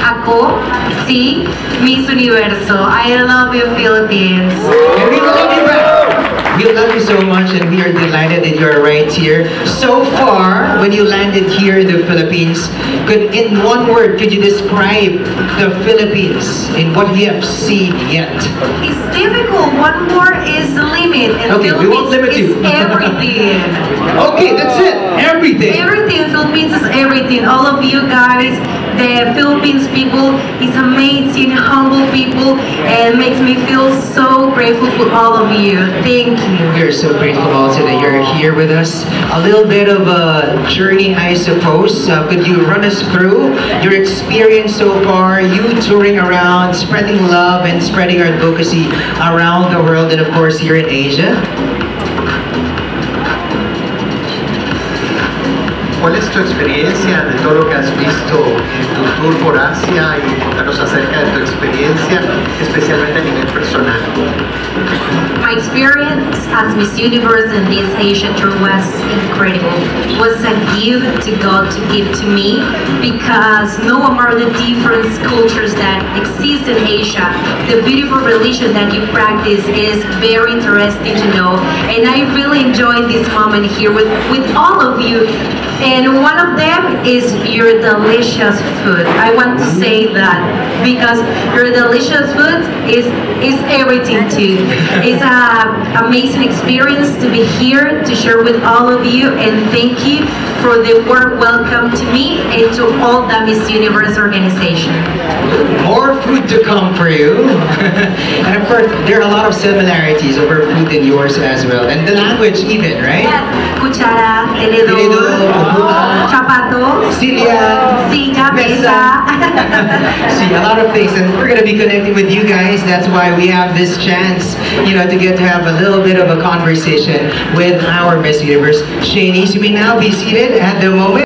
Ako, si Miss Universo. I love you, Philippines. And we love you back. We love you so much and we are delighted that you're right here. So far, when you landed here in the Philippines, in one word, could you describe the Philippines in what you have seen yet? It's difficult. One word is the limit. And Okay, we won't limit is you. everything. Okay, that's it. Everything. Everything. Philippines is everything. All of you guys, the Philippines people is amazing, humble people, and makes me feel so grateful for all of you. Thank you. We are so grateful also that you're here with us. A little bit of a journey, I suppose. Could you run us through your experience so far, you touring around, spreading love and spreading our advocacy around the world and of course here in Asia? ¿Cuál es tu experiencia de todo lo que has visto en tu tour por Asia y contarnos acerca de tu experiencia, especialmente a nivel personal? My experience as Miss Universe in this Asia tour was incredible. It was a gift to God to give to me because no among the different cultures that exist in Asia, the beautiful religion that you practice is very interesting to know. And I really enjoyed this moment here with all of you. And one of them is your delicious food. I want to say that because your delicious food is everything too. It's an amazing experience to be here to share with all of you, and thank you for the warm welcome to me and to all the Miss Universe organization. More food to come for you. And of course, there are a lot of similarities of our food and yours as well. And the language even, right? Yes. Cuchara, tenedor, chapato, silla, mesa. See, a lot of things, and we're going to be connecting with you guys. That's why we have this chance, to get to have a little bit of a conversation with our Miss Universe, Shanice. You may now be seated at the moment.